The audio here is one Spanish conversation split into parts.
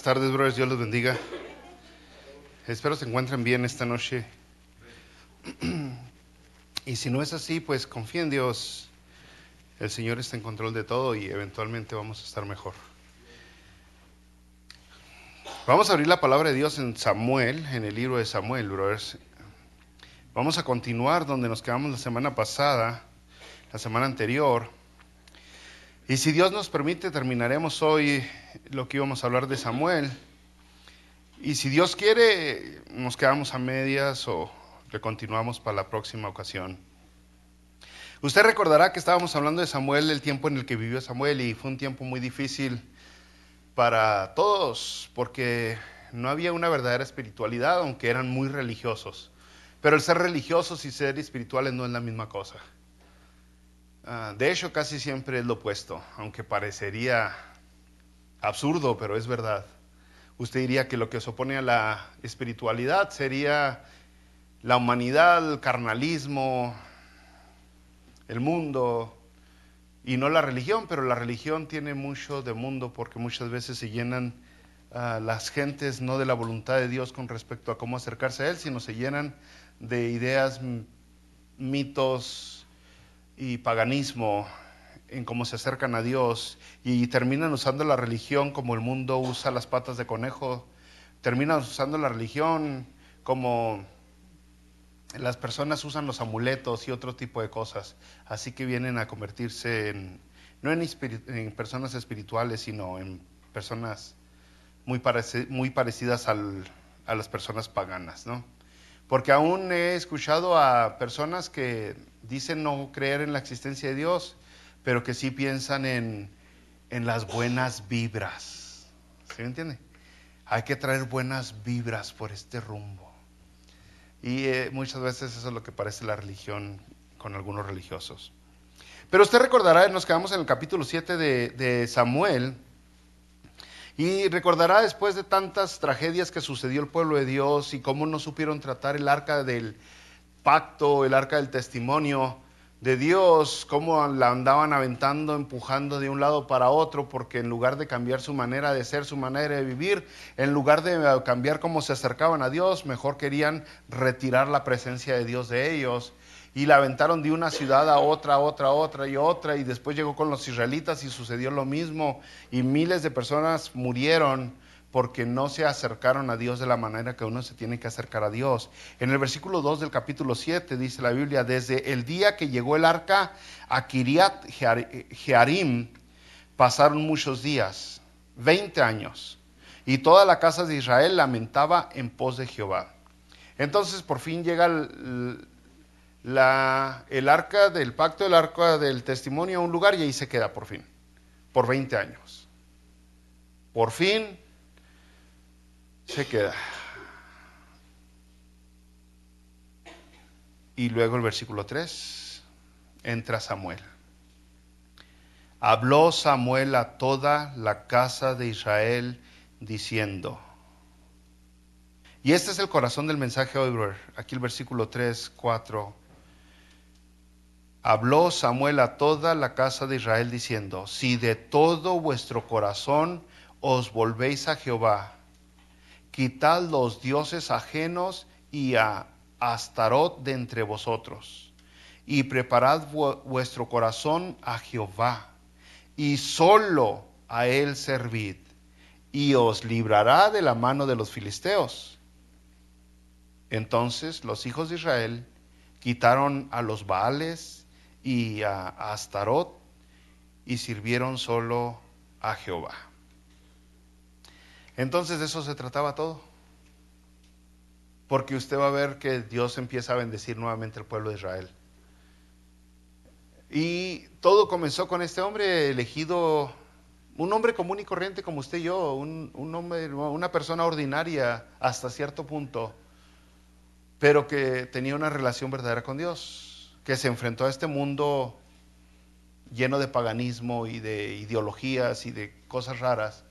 Buenas tardes, brothers. Dios los bendiga. Espero se encuentren bien esta noche. Y si no es así, pues confía en Dios. El Señor está en control de todo y eventualmente vamos a estar mejor. Vamos a abrir la palabra de Dios en Samuel, en el libro de Samuel, brothers. Vamos a continuar donde nos quedamos la semana pasada, la semana anterior. Y si Dios nos permite, terminaremos hoy lo que íbamos a hablar de Samuel. Y si Dios quiere, nos quedamos a medias o le continuamos para la próxima ocasión. Usted recordará que estábamos hablando de Samuel, el tiempo en el que vivió Samuel, y fue un tiempo muy difícil para todos, porque no había una verdadera espiritualidad, aunque eran muy religiosos. Pero el ser religiosos y ser espirituales no es la misma cosa. De hecho, casi siempre es lo opuesto, aunque parecería absurdo, pero es verdad. Usted diría que lo que se opone a la espiritualidad sería la humanidad, el carnalismo, el mundo, y no la religión, pero la religión tiene mucho de mundo porque muchas veces se llenan las gentes no de la voluntad de Dios con respecto a cómo acercarse a Él, sino se llenan de ideas, mitos y paganismo en cómo se acercan a Dios, y terminan usando la religión como el mundo usa las patas de conejo. Terminan usando la religión como las personas usan los amuletos y otro tipo de cosas. Así que vienen a convertirse no en personas espirituales, sino en personas muy parecidas a las personas paganas, ¿no? Porque aún he escuchado a personas que dicen no creer en la existencia de Dios, pero que sí piensan en las buenas vibras. ¿Sí me entiende? Hay que traer buenas vibras por este rumbo. Y muchas veces eso es lo que parece la religión con algunos religiosos. Pero usted recordará, nos quedamos en el capítulo 7 de Samuel, y recordará después de tantas tragedias que sucedió el pueblo de Dios y cómo no supieron tratar el arca del pacto, el arca del testimonio de Dios, cómo la andaban aventando, empujando de un lado para otro, porque en lugar de cambiar su manera de ser, su manera de vivir, en lugar de cambiar cómo se acercaban a Dios, mejor querían retirar la presencia de Dios de ellos. Y la aventaron de una ciudad a otra, y después llegó con los israelitas y sucedió lo mismo, y miles de personas murieron porque no se acercaron a Dios de la manera que uno se tiene que acercar a Dios. En el versículo 2 del capítulo 7 dice la Biblia: desde el día que llegó el arca a Kiriat Jearim pasaron muchos días, 20 años, y toda la casa de Israel lamentaba en pos de Jehová. Entonces por fin llega el arca del pacto, el arca del testimonio a un lugar, y ahí se queda por fin, por 20 años. Por fin se queda. Y luego el versículo 3, entra Samuel. Habló Samuel a toda la casa de Israel diciendo. Y este es el corazón del mensaje hoy, brother. Aquí el versículo 3, 4. Habló Samuel a toda la casa de Israel diciendo: si de todo vuestro corazón os volvéis a Jehová, quitad los dioses ajenos y a Astarot de entre vosotros, y preparad vuestro corazón a Jehová, y solo a él servid, y os librará de la mano de los filisteos. Entonces los hijos de Israel quitaron a los Baales y a Astarot, y sirvieron solo a Jehová. Entonces de eso se trataba todo. Porque usted va a ver que Dios empieza a bendecir nuevamente al pueblo de Israel. Y todo comenzó con este hombre elegido, un hombre común y corriente como usted y yo, un hombre, una persona ordinaria hasta cierto punto, pero que tenía una relación verdadera con Dios, que se enfrentó a este mundo lleno de paganismo y de ideologías y de cosas raras,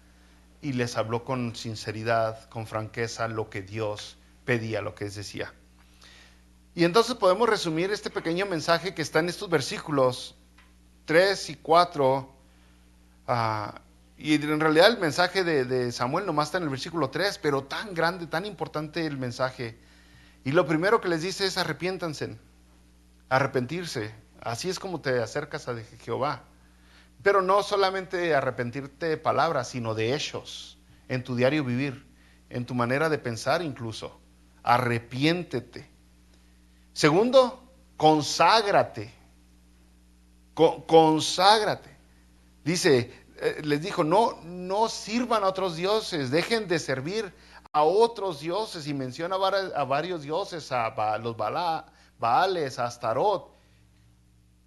y les habló con sinceridad, con franqueza, lo que Dios pedía, lo que les decía. Y entonces podemos resumir este pequeño mensaje que está en estos versículos 3 y 4, Y en realidad el mensaje de Samuel nomás está en el versículo 3, pero tan grande, tan importante el mensaje. Y lo primero que les dice es arrepiéntanse, arrepentirse. Así es como te acercas a Jehová. Pero no solamente arrepentirte de palabras, sino de hechos, en tu diario vivir, en tu manera de pensar incluso. Arrepiéntete. Segundo, conságrate. Conságrate. Dice, les dijo, no sirvan a otros dioses, dejen de servir a otros dioses. Y menciona a varios dioses, a los Baales, a Astarot.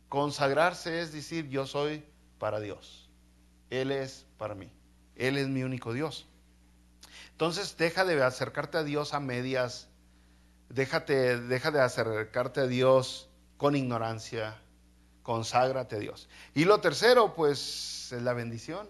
Consagrarse es decir, yo soy para Dios. Él es para mí. Él es mi único Dios. Entonces deja de acercarte a Dios a medias. Deja de acercarte a Dios con ignorancia. Conságrate a Dios. Y lo tercero, pues, es la bendición.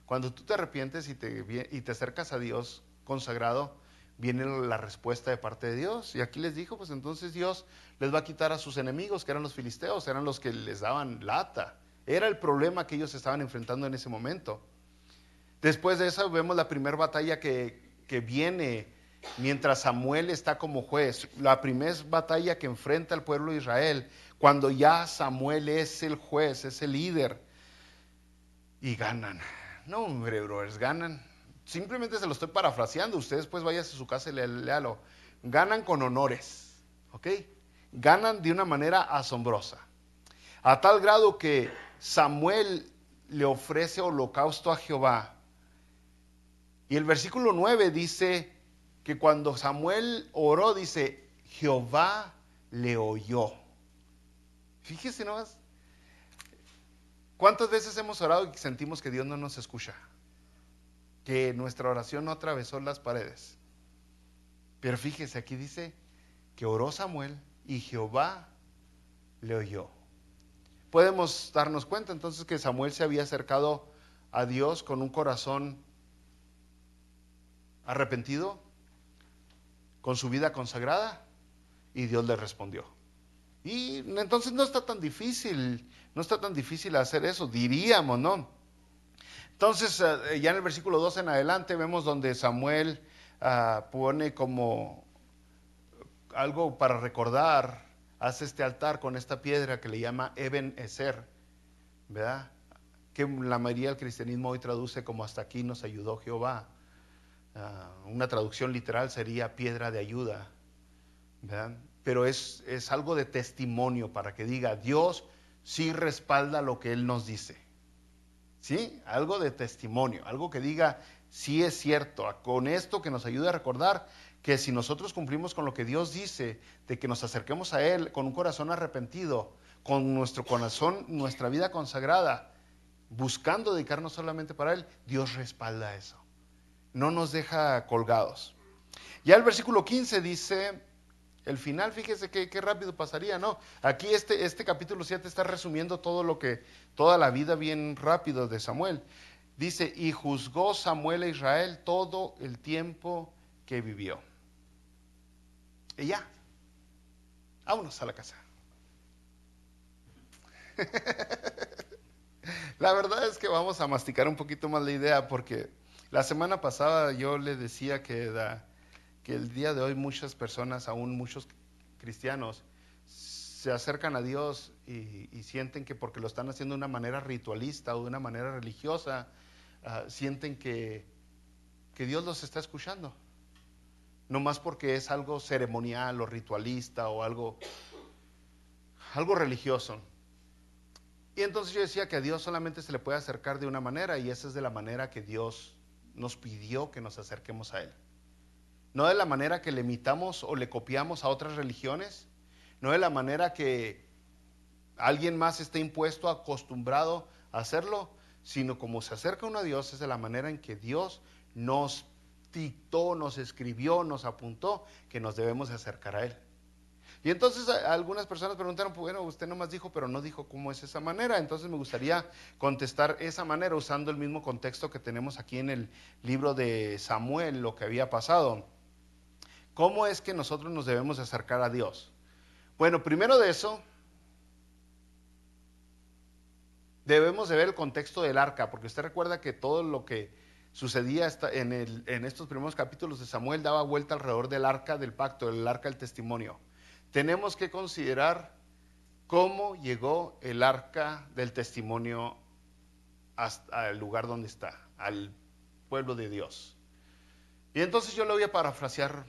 Cuando tú te arrepientes y te acercas a Dios consagrado, viene la respuesta de parte de Dios. Y aquí les dijo, pues entonces Dios les va a quitar a sus enemigos, que eran los filisteos, eran los que les daban lata. Era el problema que ellos estaban enfrentando en ese momento. Después de eso vemos la primera batalla que viene mientras Samuel está como juez. La primera batalla que enfrenta el pueblo de Israel, cuando ya Samuel es el juez, es el líder. Y ganan. No, hombre, brothers, ganan. Simplemente se lo estoy parafraseando. Ustedes pues váyanse a su casa y léalo. Ganan con honores. ¿Ok? Ganan de una manera asombrosa. A tal grado que Samuel le ofrece holocausto a Jehová. Y el versículo 9 dice que cuando Samuel oró, dice, Jehová le oyó. Fíjese nomás. ¿Cuántas veces hemos orado y sentimos que Dios no nos escucha? Que nuestra oración no atravesó las paredes. Pero fíjese, aquí dice que oró Samuel y Jehová le oyó. Podemos darnos cuenta entonces que Samuel se había acercado a Dios con un corazón arrepentido, con su vida consagrada, y Dios le respondió. Y entonces no está tan difícil hacer eso, diríamos, ¿no? Entonces, ya en el versículo 2 en adelante vemos donde Samuel pone como algo para recordar, hace este altar con esta piedra que le llama Eben Ezer, ¿verdad? Que la mayoría del cristianismo hoy traduce como hasta aquí nos ayudó Jehová. Una traducción literal sería piedra de ayuda, ¿verdad? Pero es algo de testimonio para que diga, Dios sí respalda lo que Él nos dice. ¿Sí? Algo de testimonio, algo que diga, sí es cierto, con esto que nos ayude a recordar que si nosotros cumplimos con lo que Dios dice, de que nos acerquemos a Él con un corazón arrepentido, con nuestro corazón, nuestra vida consagrada, buscando dedicarnos solamente para Él, Dios respalda eso. No nos deja colgados. Ya el versículo 15 dice, el final, fíjese qué rápido pasaría, ¿no? Aquí este capítulo 7 está resumiendo toda la vida bien rápido de Samuel. Dice, y juzgó Samuel a Israel todo el tiempo que vivió. Y ya, vámonos a la casa. La verdad es que vamos a masticar un poquito más la idea porque la semana pasada yo le decía que el día de hoy muchas personas, aún muchos cristianos, se acercan a Dios y sienten que porque lo están haciendo de una manera ritualista o de una manera religiosa, sienten que Dios los está escuchando. No más porque es algo ceremonial o ritualista o algo religioso. Y entonces yo decía que a Dios solamente se le puede acercar de una manera, y esa es de la manera que Dios nos pidió que nos acerquemos a Él. No de la manera que le imitamos o le copiamos a otras religiones, no de la manera que alguien más esté impuesto, acostumbrado a hacerlo, sino como se acerca uno a Dios, es de la manera en que Dios nos dictó, nos escribió, nos apuntó que nos debemos de acercar a Él. Y entonces algunas personas preguntaron, bueno, usted nomás dijo, pero no dijo cómo es esa manera. Entonces me gustaría contestar esa manera usando el mismo contexto que tenemos aquí en el libro de Samuel, lo que había pasado. ¿Cómo es que nosotros nos debemos acercar a Dios? Bueno, primero de eso, Debemos de ver el contexto del arca, porque usted recuerda que todo lo que sucedía en estos primeros capítulos de Samuel daba vuelta alrededor del arca del pacto, el arca del testimonio. Tenemos que considerar cómo llegó el arca del testimonio hasta el lugar donde está, al pueblo de Dios. Y entonces yo le voy a parafrasear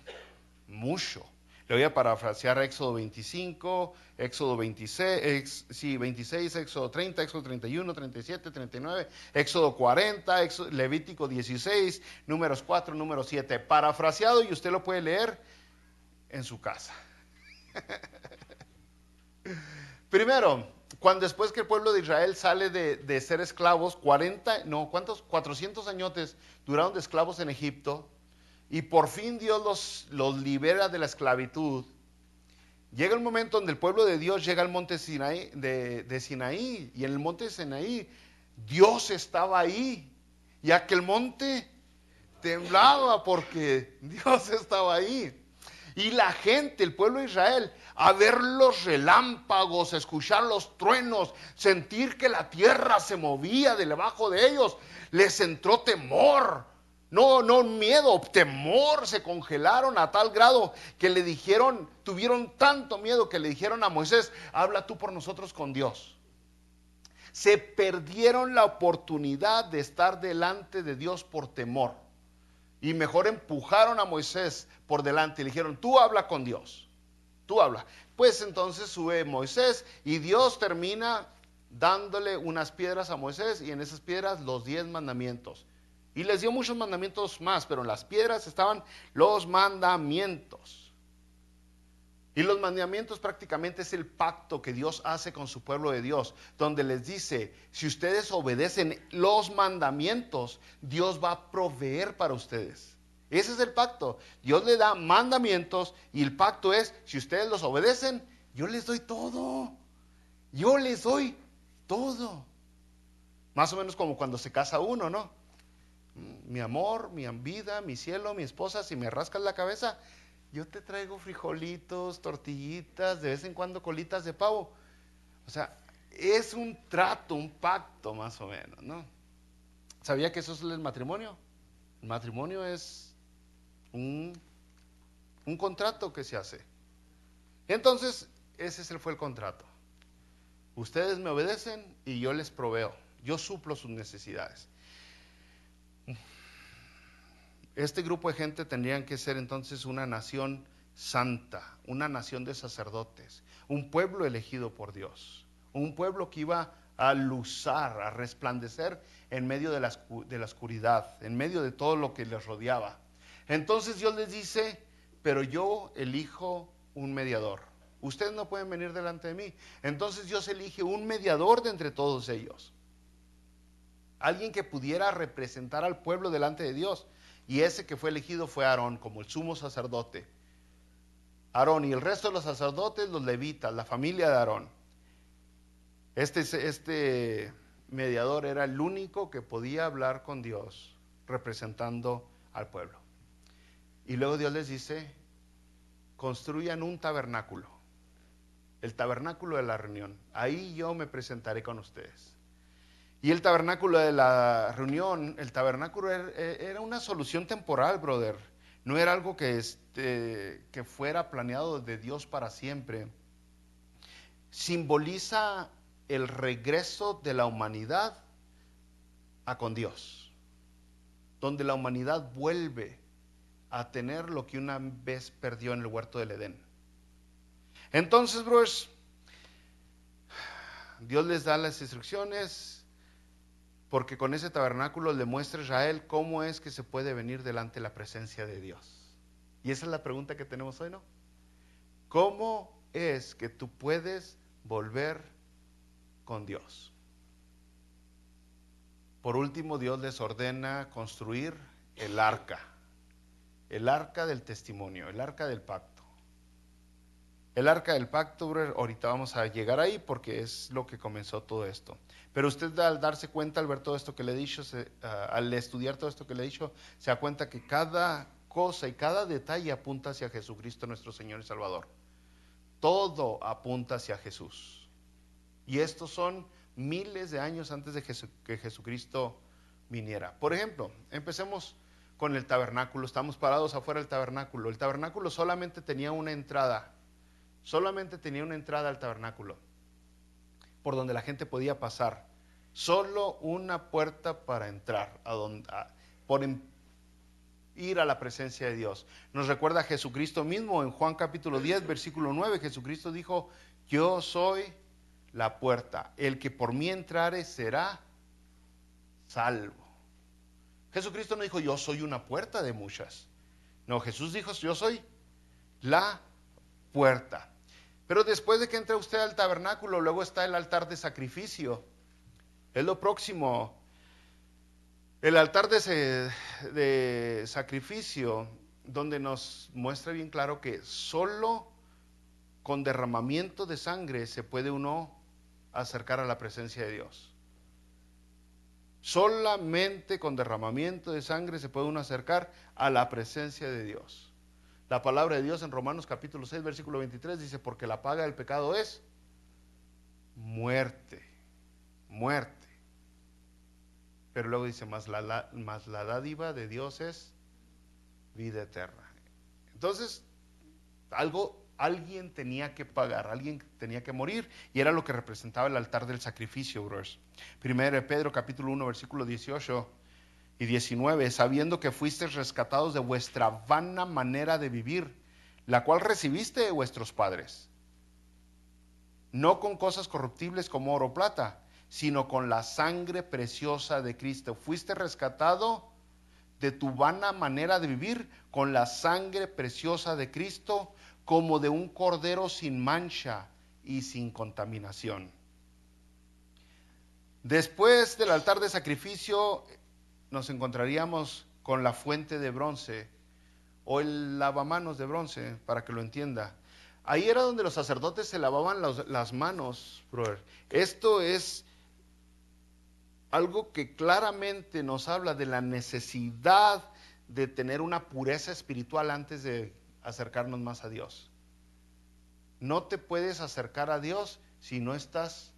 mucho. Le voy a parafrasear Éxodo 25, Éxodo 26, Éxodo 30, Éxodo 31, 37, 39, Éxodo 40, Levítico 16, Números 4, Números 7. Parafraseado, y usted lo puede leer en su casa. Primero, después que el pueblo de Israel sale de ser esclavos, 400 añotes duraron de esclavos en Egipto, y por fin Dios los libera de la esclavitud. Llega el momento donde el pueblo de Dios llega al monte Sinaí, de Sinaí, y en el monte Sinaí Dios estaba ahí, y aquel monte temblaba porque Dios estaba ahí. Y la gente, el pueblo de Israel, a ver los relámpagos, escuchar los truenos, sentir que la tierra se movía de debajo de ellos, les entró temor. No miedo, temor. Se congelaron a tal grado que le dijeron, tuvieron tanto miedo que le dijeron a Moisés: habla tú por nosotros con Dios. Se perdieron la oportunidad de estar delante de Dios por temor. Y mejor empujaron a Moisés por delante y le dijeron: tú habla con Dios, tú habla. Pues entonces sube Moisés y Dios termina dándole unas piedras a Moisés, y en esas piedras los 10 mandamientos. Y les dio muchos mandamientos más, pero en las piedras estaban los mandamientos. Y los mandamientos prácticamente es el pacto que Dios hace con su pueblo de Dios, donde les dice: si ustedes obedecen los mandamientos, Dios va a proveer para ustedes. Ese es el pacto. Dios le da mandamientos y el pacto es: si ustedes los obedecen, yo les doy todo. Yo les doy todo. Más o menos como cuando se casa uno, ¿no? Mi amor, mi vida, mi cielo, mi esposa, si me rascas la cabeza, yo te traigo frijolitos, tortillitas, de vez en cuando colitas de pavo. O sea, es un trato, un pacto más o menos, ¿no? ¿Sabía que eso es el matrimonio? El matrimonio es un contrato que se hace. Entonces, ese fue el contrato. Ustedes me obedecen y yo les proveo. Yo suplo sus necesidades. Este grupo de gente tendrían que ser entonces una nación santa, una nación de sacerdotes, un pueblo elegido por Dios, un pueblo que iba a luzar, a resplandecer en medio de la oscuridad, en medio de todo lo que les rodeaba. Entonces Dios les dice: pero yo elijo un mediador. Ustedes no pueden venir delante de mí. Entonces Dios elige un mediador de entre todos ellos. Alguien que pudiera representar al pueblo delante de Dios. Y ese que fue elegido fue Aarón, como el sumo sacerdote. Aarón y el resto de los sacerdotes, los levitas, la familia de Aarón. Este mediador era el único que podía hablar con Dios, representando al pueblo. Y luego Dios les dice: construyan un tabernáculo, el tabernáculo de la reunión. Ahí yo me presentaré con ustedes. Y el tabernáculo de la reunión, el tabernáculo era una solución temporal, brother. No era algo que fuera planeado de Dios para siempre. Simboliza el regreso de la humanidad a con Dios, donde la humanidad vuelve a tener lo que una vez perdió en el huerto del Edén. Entonces, brothers, Dios les da las instrucciones, porque con ese tabernáculo le muestra a Israel cómo es que se puede venir delante de la presencia de Dios. Y esa es la pregunta que tenemos hoy, ¿no? ¿Cómo es que tú puedes volver con Dios? Por último, Dios les ordena construir el arca del testimonio, el arca del pacto. El arca del pacto, ahorita vamos a llegar ahí porque es lo que comenzó todo esto. Pero usted, al darse cuenta, al ver todo esto que le he dicho, al estudiar todo esto que le he dicho, se da cuenta que cada cosa y cada detalle apunta hacia Jesucristo, nuestro Señor y Salvador. Todo apunta hacia Jesús. Y estos son miles de años antes de que Jesucristo viniera. Por ejemplo, empecemos con el tabernáculo. Estamos parados afuera del tabernáculo. El tabernáculo solamente tenía una entrada. Solamente tenía una entrada al tabernáculo por donde la gente podía pasar. Solo una puerta para entrar ir a la presencia de Dios. Nos recuerda a Jesucristo mismo en Juan capítulo 10, versículo 9. Jesucristo dijo: yo soy la puerta. El que por mí entrare será salvo. Jesucristo no dijo: yo soy una puerta de muchas. No, Jesús dijo: yo soy la puerta. Pero después de que entre usted al tabernáculo, luego está el altar de sacrificio. Es lo próximo. El altar de sacrificio, donde nos muestra bien claro que solo con derramamiento de sangre se puede uno acercar a la presencia de Dios. Solamente con derramamiento de sangre se puede uno acercar a la presencia de Dios. La palabra de Dios en Romanos capítulo 6, versículo 23 dice: porque la paga del pecado es muerte, muerte. Pero luego dice: más la dádiva de Dios es vida eterna. Entonces, alguien tenía que pagar, alguien tenía que morir, y era lo que representaba el altar del sacrificio, brothers. Primero de Pedro capítulo 1, versículo 18 y 19: sabiendo que fuisteis rescatados de vuestra vana manera de vivir, la cual recibiste de vuestros padres, no con cosas corruptibles como oro o plata, sino con la sangre preciosa de Cristo. Fuiste rescatado de tu vana manera de vivir con la sangre preciosa de Cristo, como de un cordero sin mancha y sin contaminación. Después del altar de sacrificio nos encontraríamos con la fuente de bronce o el lavamanos de bronce, para que lo entienda. Ahí era donde los sacerdotes se lavaban las manos, brother. Esto es algo que claramente nos habla de la necesidad de tener una pureza espiritual antes de acercarnos más a Dios. No te puedes acercar a Dios si no estás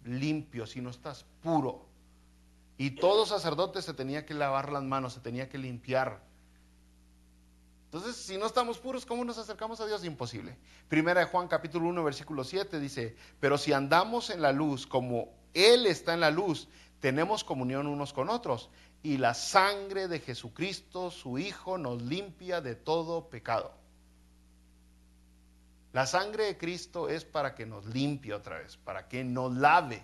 limpio, si no estás puro. Y todo sacerdote se tenía que lavar las manos, se tenía que limpiar. Entonces, si no estamos puros, ¿cómo nos acercamos a Dios? Imposible. Primera de Juan capítulo 1, versículo 7 dice: pero si andamos en la luz como Él está en la luz, tenemos comunión unos con otros, y la sangre de Jesucristo, su Hijo, nos limpia de todo pecado. La sangre de Cristo es para que nos limpie otra vez, para que nos lave.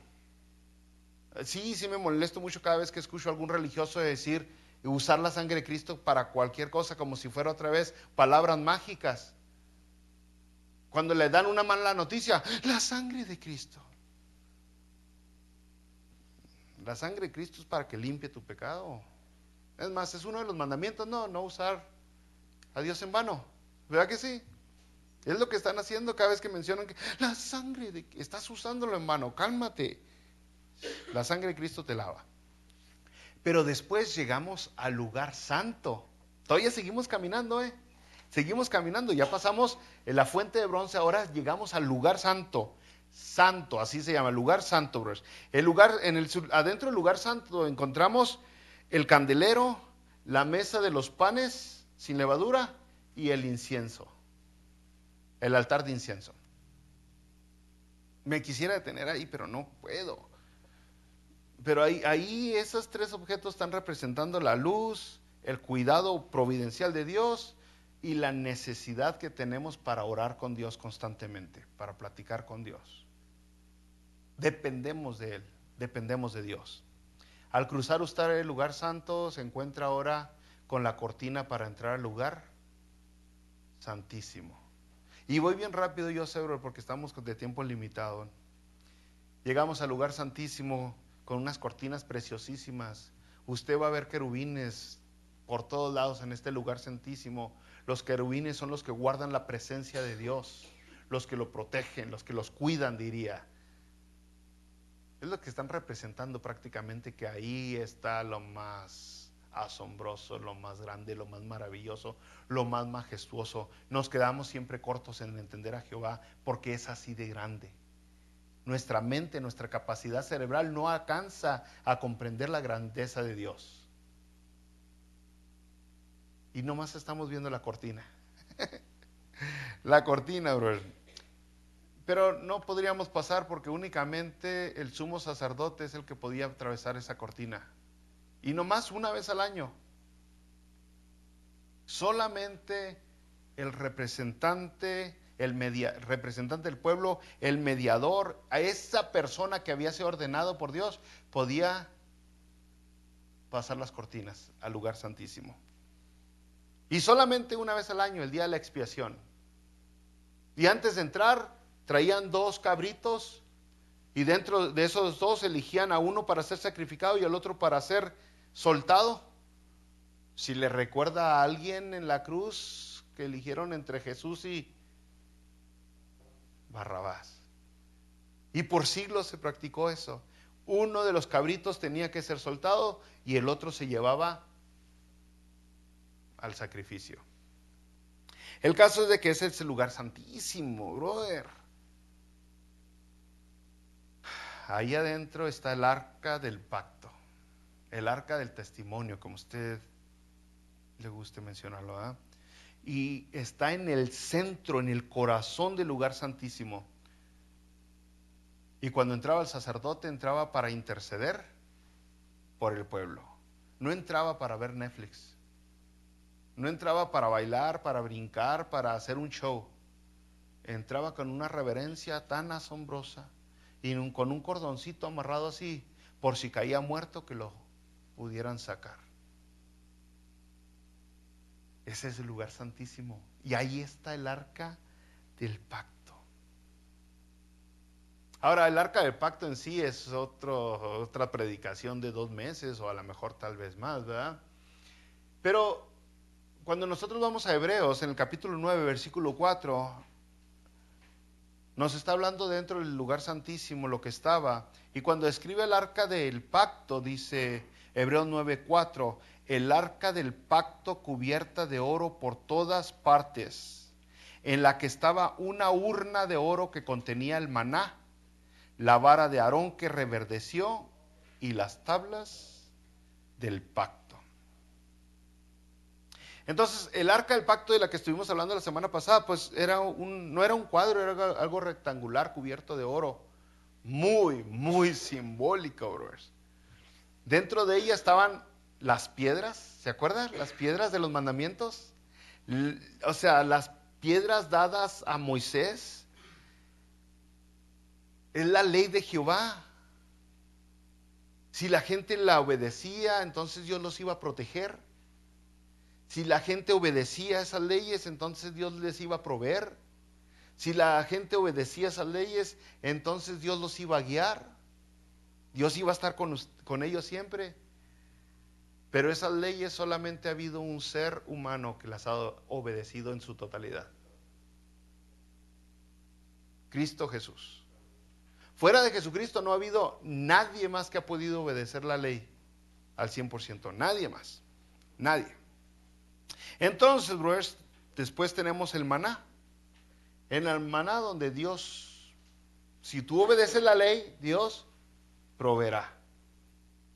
Sí me molesto mucho cada vez que escucho a algún religioso decir, usar la sangre de Cristo para cualquier cosa, como si fuera otra vez palabras mágicas. Cuando le dan una mala noticia: la sangre de Cristo. La sangre de Cristo es para que limpie tu pecado. Es más, es uno de los mandamientos: no usar a Dios en vano. ¿Verdad que sí? Es lo que están haciendo cada vez que mencionan que la sangre de... estás usándolo en vano. Cálmate. La sangre de Cristo te lava. Pero después llegamos al lugar santo. Todavía seguimos caminando, Seguimos caminando. Ya pasamos en la fuente de bronce. Ahora llegamos al lugar santo. Santo, así se llama, el lugar santo, brothers. El lugar, adentro del lugar santo encontramos el candelero, la mesa de los panes sin levadura y el incienso. El altar de incienso. Me quisiera detener ahí, pero no puedo. Pero ahí esos tres objetos están representando la luz, el cuidado providencial de Dios y la necesidad que tenemos para orar con Dios constantemente, para platicar con Dios. Dependemos de Él, dependemos de Dios. Al cruzar usted el lugar santo, se encuentra ahora con la cortina para entrar al lugar santísimo. Y voy bien rápido, yo sé, porque estamos de tiempo limitado. Llegamos al lugar santísimo con unas cortinas preciosísimas. Usted va a ver querubines por todos lados en este lugar santísimo. Los querubines son los que guardan la presencia de Dios, los que lo protegen, los que los cuidan, diría. Es lo que están representando prácticamente, que ahí está lo más asombroso, lo más grande, lo más maravilloso, lo más majestuoso. Nos quedamos siempre cortos en entender a Jehová porque es así de grande. nuestra mente, nuestra capacidad cerebral no alcanza a comprender la grandeza de Dios. Y nomás estamos viendo la cortina. La cortina, brother. Pero no podríamos pasar porque únicamente el sumo sacerdote es el que podía atravesar esa cortina. Y nomás una vez al año. Solamente el representante, representante del pueblo, el mediador, a esa persona que había sido ordenado por Dios, podía pasar las cortinas al lugar santísimo. Y solamente una vez al año, el día de la expiación. Y antes de entrar, traían 2 cabritos, y dentro de esos 2 elegían a uno para ser sacrificado y al otro para ser soltado. Si le recuerda a alguien en la cruz que eligieron entre Jesús y Barrabás. Y por siglos se practicó eso. Uno de los cabritos tenía que ser soltado y el otro se llevaba al sacrificio. El caso es de que ese es el lugar santísimo, brother. Ahí adentro está el arca del pacto, el arca del testimonio, como usted le guste mencionarlo, ¿verdad? Y está en el centro, en el corazón del lugar santísimo. Y cuando entraba el sacerdote, entraba para interceder por el pueblo. No entraba para ver Netflix. No entraba para bailar, para brincar, para hacer un show. Entraba con una reverencia tan asombrosa y con un cordoncito amarrado así, por si caía muerto que lo pudieran sacar. Ese es el lugar santísimo. Y ahí está el arca del pacto. Ahora, el arca del pacto en sí es otra predicación de 2 meses o a lo mejor tal vez más, ¿verdad? Pero cuando nosotros vamos a Hebreos, en el capítulo 9, versículo 4, nos está hablando dentro del lugar santísimo lo que estaba. Y cuando escribe el arca del pacto, dice Hebreos 9:4, el arca del pacto cubierta de oro por todas partes, en la que estaba una urna de oro que contenía el maná, la vara de Aarón que reverdeció y las tablas del pacto. Entonces, el arca del pacto de la que estuvimos hablando la semana pasada, pues no era un cuadro, era algo rectangular cubierto de oro. Muy, muy simbólico, brothers. Dentro de ella estaban las piedras, ¿se acuerdan? Las piedras de los mandamientos. O sea, las piedras dadas a Moisés. Es la ley de Jehová. Si la gente la obedecía, entonces Dios los iba a proteger. Si la gente obedecía esas leyes, entonces Dios les iba a proveer. Si la gente obedecía esas leyes, entonces Dios los iba a guiar. Dios iba a estar con ellos siempre. Pero esas leyes solamente ha habido un ser humano que las ha obedecido en su totalidad. Cristo Jesús. Fuera de Jesucristo no ha habido nadie más que ha podido obedecer la ley al 100%. Nadie más. Nadie. Entonces, brothers, después tenemos el maná. En el maná donde Dios, si tú obedeces la ley, Dios proveerá.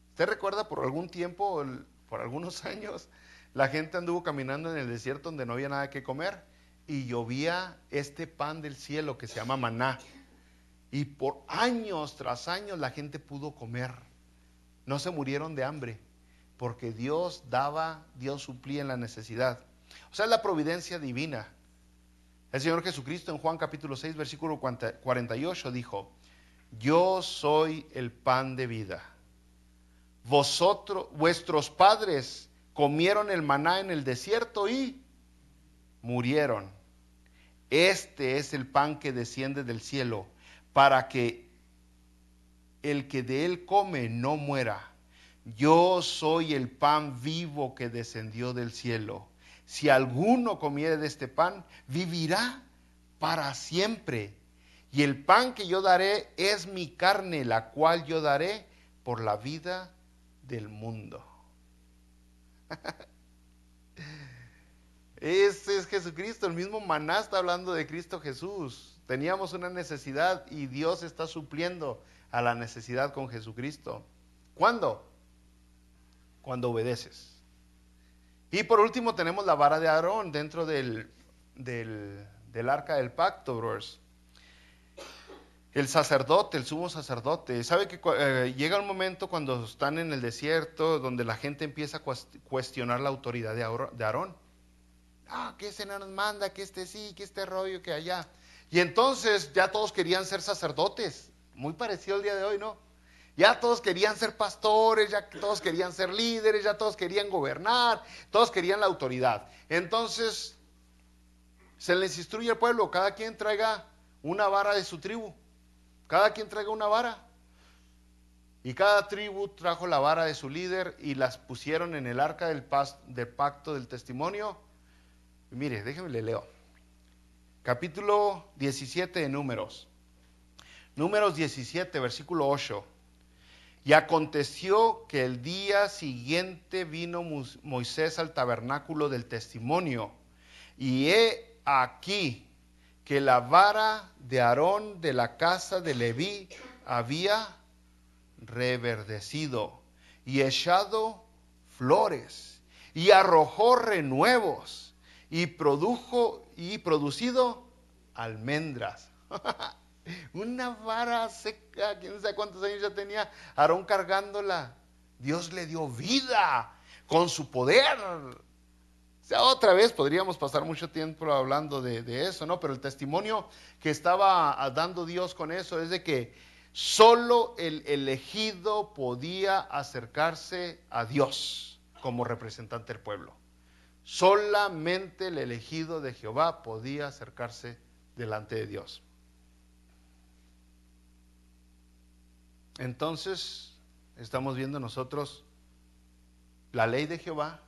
¿Usted recuerda por algún tiempo, por algunos años, la gente anduvo caminando en el desierto donde no había nada que comer y llovía este pan del cielo que se llama maná? Y por años tras años la gente pudo comer. No se murieron de hambre, porque Dios daba, Dios suplía en la necesidad. O sea, es la providencia divina. El Señor Jesucristo en Juan capítulo 6, versículo 48 dijo: yo soy el pan de vida. Vuestros padres comieron el maná en el desierto y murieron. Este es el pan que desciende del cielo, para que el que de él come no muera. Yo soy el pan vivo que descendió del cielo. Si alguno comiere de este pan, vivirá para siempre. Y el pan que yo daré es mi carne, la cual yo daré por la vida del mundo. Ese es Jesucristo, el mismo maná está hablando de Cristo Jesús. Teníamos una necesidad y Dios está supliendo a la necesidad con Jesucristo. ¿Cuándo? Cuando obedeces. Y por último tenemos la vara de Aarón dentro del arca del pacto, brothers. El sacerdote, el sumo sacerdote, sabe que llega un momento cuando están en el desierto donde la gente empieza a cuestionar la autoridad de Aarón. Ah, que ese no nos manda, que este sí, que este rollo, que allá. Y entonces ya todos querían ser sacerdotes, muy parecido al día de hoy, ¿no? Ya todos querían ser pastores, ya todos querían ser líderes, ya todos querían gobernar, todos querían la autoridad. Entonces se les instruye al pueblo, cada quien traiga una vara de su tribu. Cada quien traiga una vara. Y cada tribu trajo la vara de su líder y las pusieron en el arca del pacto del testimonio. Y mire, déjenme le leo. Capítulo 17 de Números. Números 17, versículo 8. Y aconteció que el día siguiente vino Moisés al tabernáculo del testimonio. Y he aquí que la vara de Aarón de la casa de Leví había reverdecido y echado flores y arrojó renuevos y producido almendras. Una vara seca, quién sabe cuántos años ya tenía Aarón cargándola. Dios le dio vida con su poder. O sea, otra vez podríamos pasar mucho tiempo hablando de eso, ¿no? Pero el testimonio que estaba dando Dios con eso es de que solo el elegido podía acercarse a Dios como representante del pueblo. Solamente el elegido de Jehová podía acercarse delante de Dios. Entonces, estamos viendo nosotros la ley de Jehová.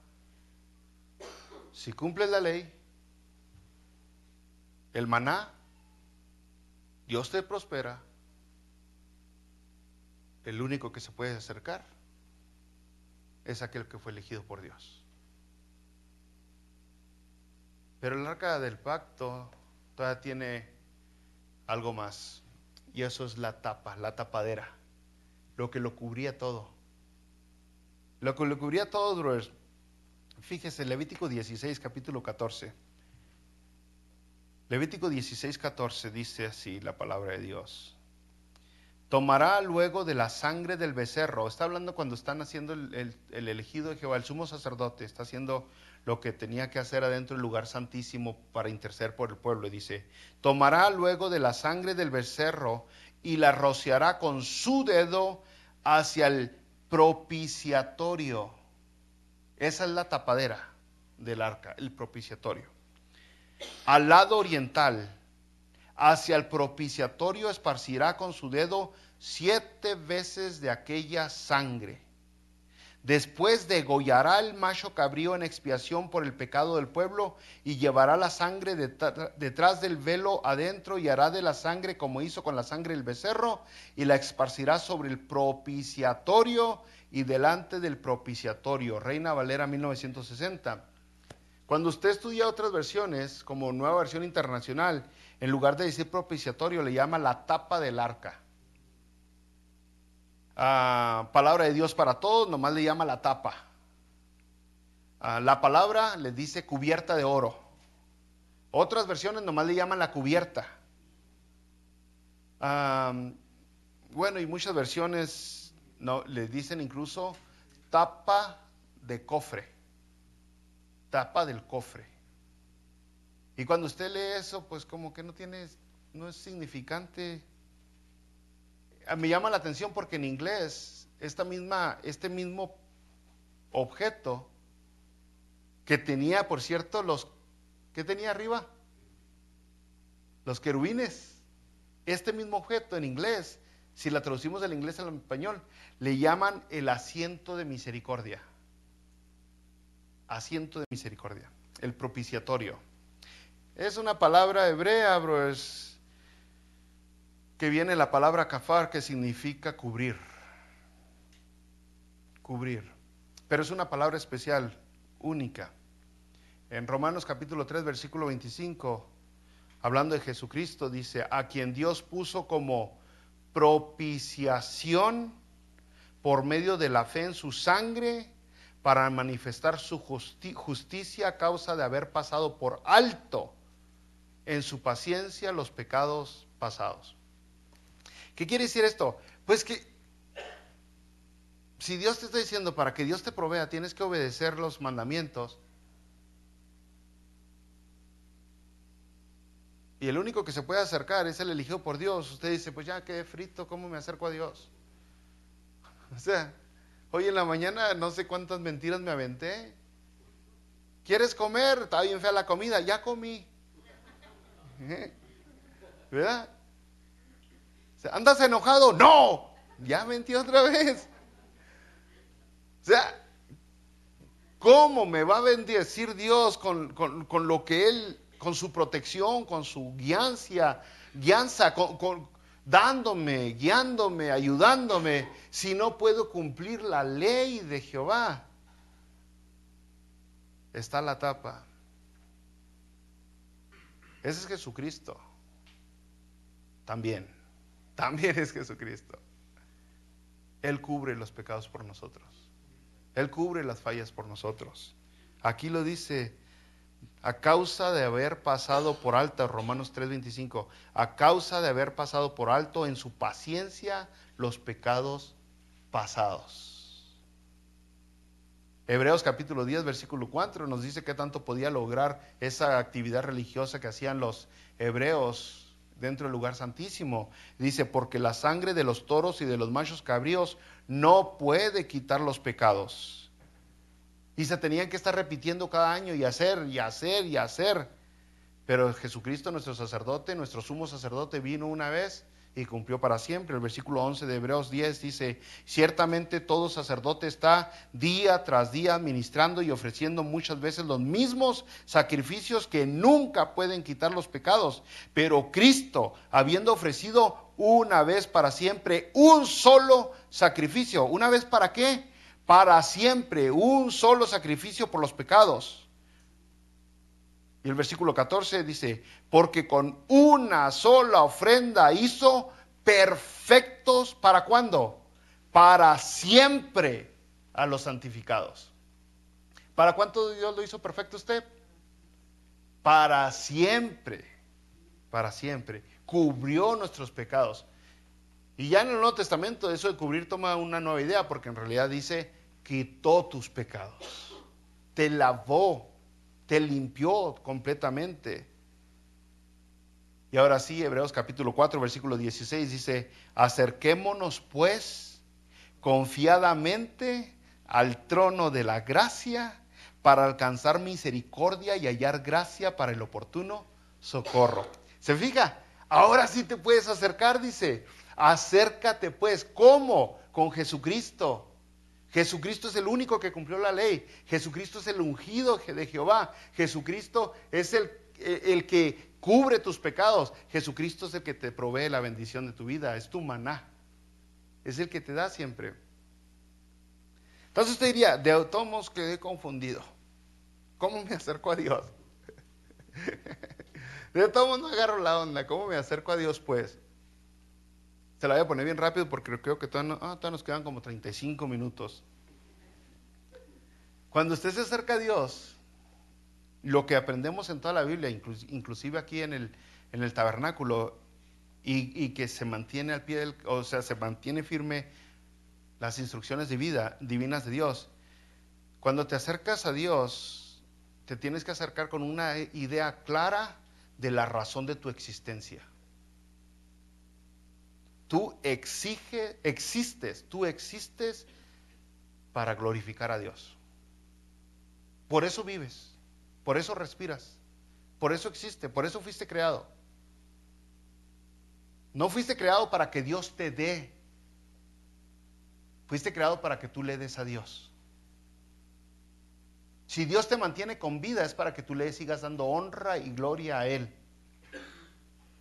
Si cumples la ley, el maná, Dios te prospera. El único que se puede acercar es aquel que fue elegido por Dios. Pero el arca del pacto todavía tiene algo más. Y eso es la tapa, la tapadera. Lo que lo cubría todo. Lo que lo cubría todo, brothers. Fíjese, Levítico 16, capítulo 14. Levítico 16, 14 dice así la palabra de Dios. Tomará luego de la sangre del becerro. Está hablando cuando están haciendo el elegido de Jehová, el sumo sacerdote. Está haciendo lo que tenía que hacer adentro del lugar santísimo para interceder por el pueblo. Y dice, tomará luego de la sangre del becerro y la rociará con su dedo hacia el propiciatorio. Esa es la tapadera del arca, el propiciatorio. Al lado oriental, hacia el propiciatorio esparcirá con su dedo 7 veces de aquella sangre. Después degollará el macho cabrío en expiación por el pecado del pueblo y llevará la sangre detrás del velo adentro y hará de la sangre como hizo con la sangre del becerro y la esparcirá sobre el propiciatorio y delante del propiciatorio. Reina Valera 1960. Cuando usted estudia otras versiones, como Nueva Versión Internacional, en lugar de decir propiciatorio, le llama la tapa del arca. Palabra de Dios para todos, nomás le llama la tapa. La palabra le dice cubierta de oro. Otras versiones nomás le llaman la cubierta. Bueno, y muchas versiones no, le dicen incluso tapa de cofre. Tapa del cofre. Y cuando usted lee eso, pues como que no es significante. Me llama la atención porque en inglés este mismo objeto que tenía, por cierto, ¿qué tenía arriba? Los querubines. Este mismo objeto en inglés, si la traducimos del inglés al español, le llaman el asiento de misericordia. Asiento de misericordia, el propiciatorio. Es una palabra hebrea, bro, que viene la palabra kafar, que significa cubrir. Cubrir. Pero es una palabra especial, única. En Romanos capítulo 3, versículo 25, hablando de Jesucristo, dice, a quien Dios puso como propiciación por medio de la fe en su sangre, para manifestar su justicia a causa de haber pasado por alto en su paciencia los pecados pasados. ¿Qué quiere decir esto? Pues que si Dios te está diciendo para que Dios te provea, tienes que obedecer los mandamientos. Y el único que se puede acercar es el elegido por Dios. Usted dice, pues ya quedé frito, ¿cómo me acerco a Dios? O sea, hoy en la mañana no sé cuántas mentiras me aventé. ¿Quieres comer? Está bien fea la comida, ya comí. ¿Verdad? ¿Andas enojado? No, ya mentí otra vez. O sea, ¿cómo me va a bendecir Dios con lo que Él, con su protección, con su guianza, dándome, guiándome, ayudándome, si no puedo cumplir la ley de Jehová? Está la tapa. Ese es Jesucristo. También es Jesucristo. Él cubre los pecados por nosotros. Él cubre las fallas por nosotros. Aquí lo dice, a causa de haber pasado por alto, Romanos 3:25, a causa de haber pasado por alto en su paciencia los pecados pasados. Hebreos capítulo 10, versículo 4 nos dice qué tanto podía lograr esa actividad religiosa que hacían los hebreos dentro del lugar santísimo. Dice, porque la sangre de los toros y de los machos cabríos no puede quitar los pecados. Y se tenían que estar repitiendo cada año y hacer, y hacer, y hacer. Pero Jesucristo, nuestro sacerdote, nuestro sumo sacerdote, vino una vez y cumplió para siempre. El versículo 11 de Hebreos 10 dice, ciertamente todo sacerdote está día tras día ministrando y ofreciendo muchas veces los mismos sacrificios que nunca pueden quitar los pecados. Pero Cristo, habiendo ofrecido una vez para siempre un solo sacrificio, ¿una vez para qué? Para siempre, un solo sacrificio por los pecados. Y el versículo 14 dice, porque con una sola ofrenda hizo perfectos, ¿para cuándo? Para siempre a los santificados. ¿Para cuánto Dios lo hizo perfecto usted? Para siempre, para siempre. Cubrió nuestros pecados. Y ya en el Nuevo Testamento eso de cubrir toma una nueva idea, porque en realidad dice, quitó tus pecados, te lavó, te limpió completamente. Y ahora sí, Hebreos capítulo 4, versículo 16 dice, acerquémonos pues confiadamente al trono de la gracia para alcanzar misericordia y hallar gracia para el oportuno socorro. ¿Se fija? Ahora sí te puedes acercar, dice, acércate pues. ¿Cómo? Con Jesucristo. Jesucristo es el único que cumplió la ley. Jesucristo es el ungido de Jehová. Jesucristo es el que cubre tus pecados. Jesucristo es el que te provee la bendición de tu vida. Es tu maná. Es el que te da siempre. Entonces usted diría, de todos modos quedé confundido. ¿Cómo me acerco a Dios? De todos modos no agarro la onda. ¿Cómo me acerco a Dios pues? Se la voy a poner bien rápido porque creo que todavía nos quedan como 35 minutos. Cuando usted se acerca a Dios, lo que aprendemos en toda la Biblia, inclusive aquí en el tabernáculo, y que se mantiene al pie se mantiene firme las instrucciones de vida divinas de Dios. Cuando te acercas a Dios, te tienes que acercar con una idea clara de la razón de tu existencia. Tú existes para glorificar a Dios. Por eso vives, por eso respiras, por eso existe, por eso fuiste creado. No fuiste creado para que Dios te dé, fuiste creado para que tú le des a Dios. Si Dios te mantiene con vida es para que tú le sigas dando honra y gloria a Él.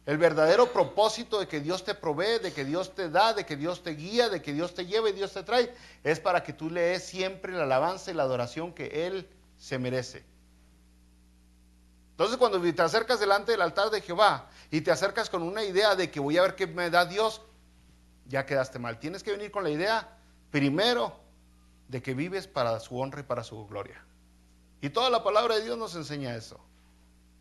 El verdadero propósito de que Dios te provee, de que Dios te da, de que Dios te guía, de que Dios te lleva y Dios te trae, es para que tú le des siempre la alabanza y la adoración que Él se merece. Entonces cuando te acercas delante del altar de Jehová y te acercas con una idea de que voy a ver qué me da Dios, ya quedaste mal. Tienes que venir con la idea, primero, de que vives para su honra y para su gloria. Y toda la palabra de Dios nos enseña eso.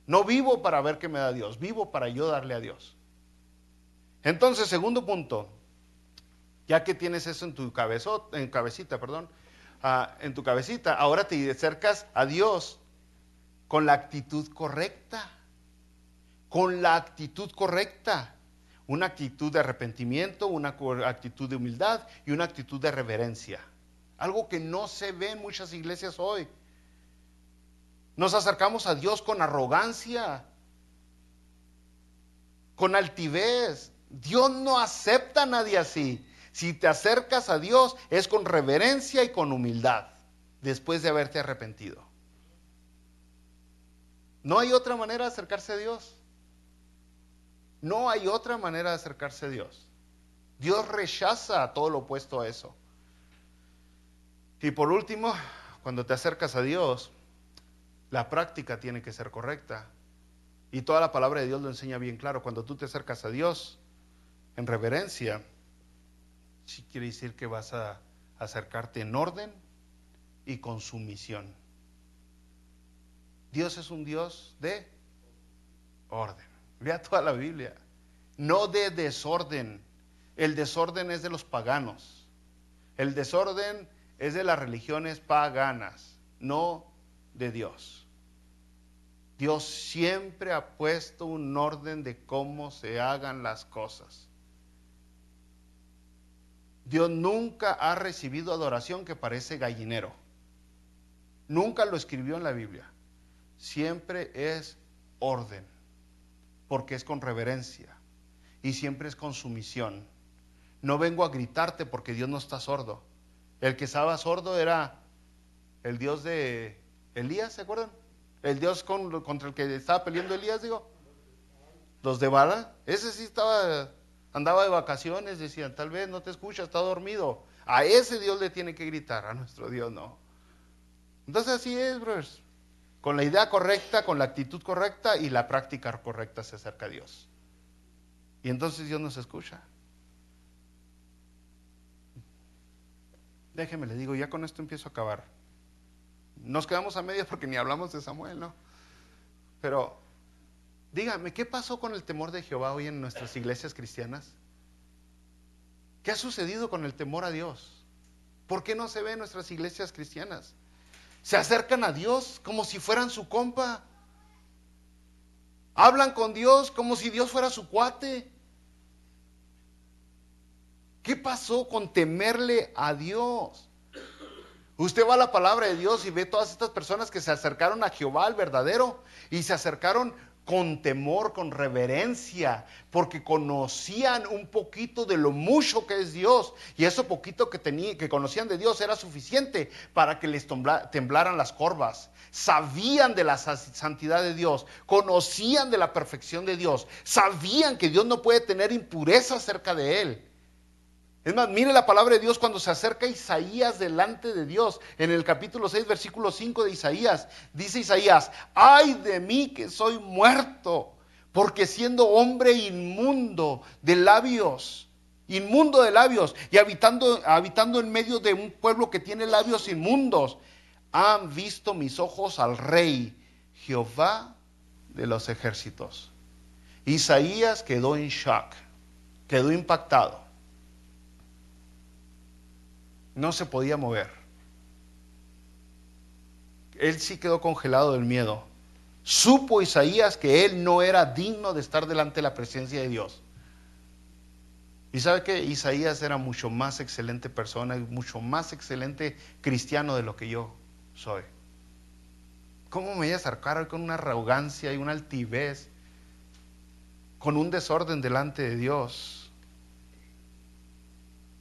No vivo para ver qué me da Dios, vivo para yo darle a Dios. Entonces, segundo punto, ya que tienes eso en tu cabecita, en tu cabecita, ahora te acercas a Dios con la actitud correcta. Con la actitud correcta. Una actitud de arrepentimiento, una actitud de humildad y una actitud de reverencia. Algo que no se ve en muchas iglesias hoy. Nos acercamos a Dios con arrogancia, con altivez. Dios no acepta a nadie así. Si te acercas a Dios es con reverencia y con humildad, después de haberte arrepentido. No hay otra manera de acercarse a Dios. No hay otra manera de acercarse a Dios. Dios rechaza todo lo opuesto a eso. Y por último, cuando te acercas a Dios, la práctica tiene que ser correcta. Y toda la palabra de Dios lo enseña bien claro. Cuando tú te acercas a Dios en reverencia, sí quiere decir que vas a acercarte en orden y con sumisión. Dios es un Dios de orden. Lea toda la Biblia. No de desorden. El desorden es de los paganos. El desorden es de las religiones paganas, no de Dios. Dios siempre ha puesto un orden de cómo se hagan las cosas. Dios nunca ha recibido adoración que parece gallinero. Nunca lo escribió en la Biblia. Siempre es orden, porque es con reverencia y siempre es con sumisión. No vengo a gritarte porque Dios no está sordo. El que estaba sordo era el Dios de Elías, ¿se acuerdan? El Dios contra el que estaba peleando Elías, los de Bala. Ese sí andaba de vacaciones, decían, tal vez no te escucha, está dormido. A ese Dios le tiene que gritar, a nuestro Dios no. Entonces así es, brothers. Con la idea correcta, con la actitud correcta y la práctica correcta se acerca a Dios. Y entonces Dios nos escucha. Déjeme, le digo, ya con esto empiezo a acabar. Nos quedamos a medias porque ni hablamos de Samuel, ¿no? Pero, dígame, ¿qué pasó con el temor de Jehová hoy en nuestras iglesias cristianas? ¿Qué ha sucedido con el temor a Dios? ¿Por qué no se ve en nuestras iglesias cristianas? Se acercan a Dios como si fueran su compa. Hablan con Dios como si Dios fuera su cuate. ¿Qué pasó con temerle a Dios? Usted va a la palabra de Dios y ve todas estas personas que se acercaron a Jehová, el verdadero, y se acercaron con temor, con reverencia, porque conocían un poquito de lo mucho que es Dios, y eso poquito que conocían de Dios era suficiente para que les temblaran las corvas. Sabían de la santidad de Dios, conocían de la perfección de Dios, sabían que Dios no puede tener impureza cerca de él. Es más, mire la palabra de Dios cuando se acerca Isaías delante de Dios. En el capítulo 6, versículo 5 de Isaías, dice Isaías: ay de mí que soy muerto, porque siendo hombre inmundo de labios, y habitando en medio de un pueblo que tiene labios inmundos, han visto mis ojos al Rey, Jehová de los ejércitos. Isaías quedó en shock, quedó impactado. No se podía mover. Él sí quedó congelado del miedo. Supo Isaías que él no era digno de estar delante de la presencia de Dios. Y sabe que Isaías era mucho más excelente persona y mucho más excelente cristiano de lo que yo soy. ¿Cómo me voy a acercar con una arrogancia y una altivez, con un desorden delante de Dios?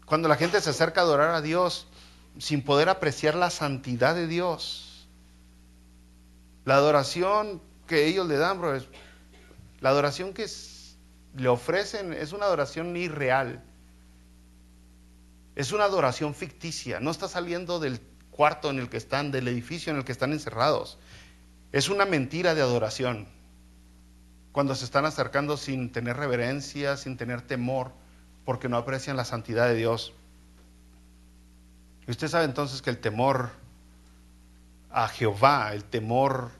Cuando la gente se acerca a adorar a Dios sin poder apreciar la santidad de Dios. La adoración que ellos le dan, bro, la adoración que le ofrecen es una adoración irreal. Es una adoración ficticia. No está saliendo del cuarto en el que están, del edificio en el que están encerrados. Es una mentira de adoración. Cuando se están acercando sin tener reverencia, sin tener temor, porque no aprecian la santidad de Dios. Y usted sabe entonces que el temor a Jehová, el temor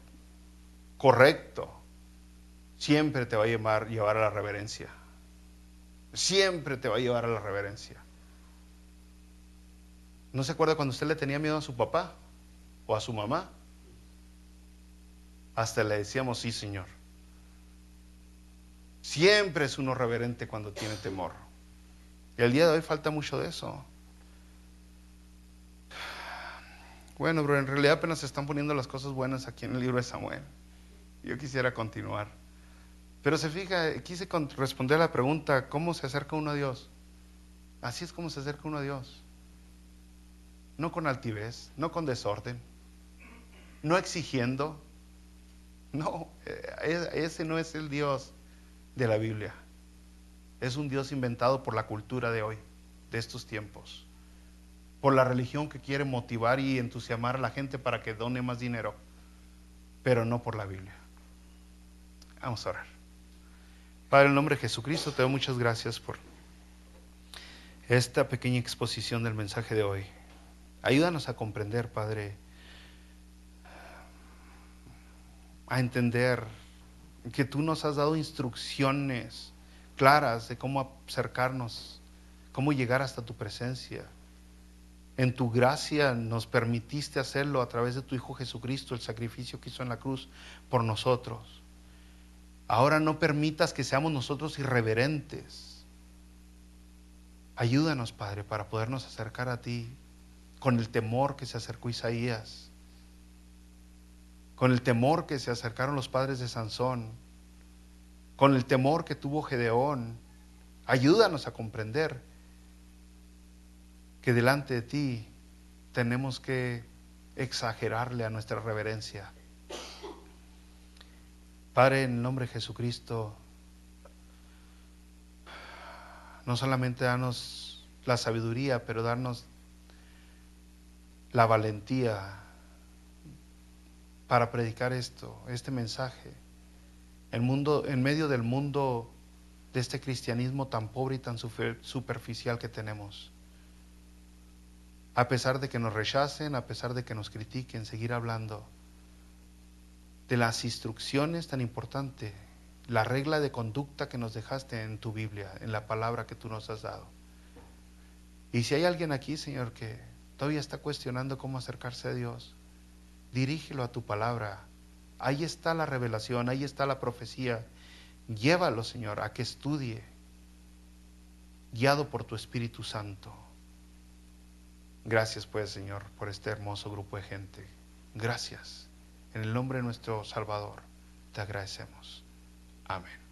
correcto, siempre te va a llevar a la reverencia. Siempre te va a llevar a la reverencia. ¿No se acuerda cuando usted le tenía miedo a su papá o a su mamá? Hasta le decíamos, sí, Señor. Siempre es uno reverente cuando tiene temor. Y el día de hoy falta mucho de eso. Bueno, pero en realidad apenas se están poniendo las cosas buenas aquí en el libro de Samuel. Yo quisiera continuar. Pero se fija, quise responder a la pregunta, ¿cómo se acerca uno a Dios? Así es como se acerca uno a Dios. No con altivez, no con desorden, no exigiendo. No, ese no es el Dios de la Biblia. Es un Dios inventado por la cultura de hoy, de estos tiempos. Por la religión que quiere motivar y entusiasmar a la gente para que done más dinero, pero no por la Biblia. Vamos a orar. Padre, en el nombre de Jesucristo, te doy muchas gracias por esta pequeña exposición del mensaje de hoy. Ayúdanos a comprender, Padre, a entender que tú nos has dado instrucciones claras de cómo acercarnos, cómo llegar hasta tu presencia. En tu gracia nos permitiste hacerlo a través de tu Hijo Jesucristo, el sacrificio que hizo en la cruz por nosotros. Ahora no permitas que seamos nosotros irreverentes. Ayúdanos, Padre, para podernos acercar a ti con el temor que se acercó Isaías, con el temor que se acercaron los padres de Sansón, con el temor que tuvo Gedeón. Ayúdanos a comprender que delante de ti tenemos que exagerarle a nuestra reverencia. Padre, en el nombre de Jesucristo, no solamente danos la sabiduría, pero darnos la valentía para predicar este mensaje. En medio del mundo de este cristianismo tan pobre y tan superficial que tenemos. A pesar de que nos rechacen, a pesar de que nos critiquen, seguir hablando de las instrucciones tan importantes, la regla de conducta que nos dejaste en tu Biblia, en la palabra que tú nos has dado. Y si hay alguien aquí, Señor, que todavía está cuestionando cómo acercarse a Dios, dirígelo a tu palabra. Ahí está la revelación, ahí está la profecía. Llévalo, Señor, a que estudie, guiado por tu Espíritu Santo. Gracias, pues, Señor, por este hermoso grupo de gente. Gracias. En el nombre de nuestro Salvador, te agradecemos. Amén.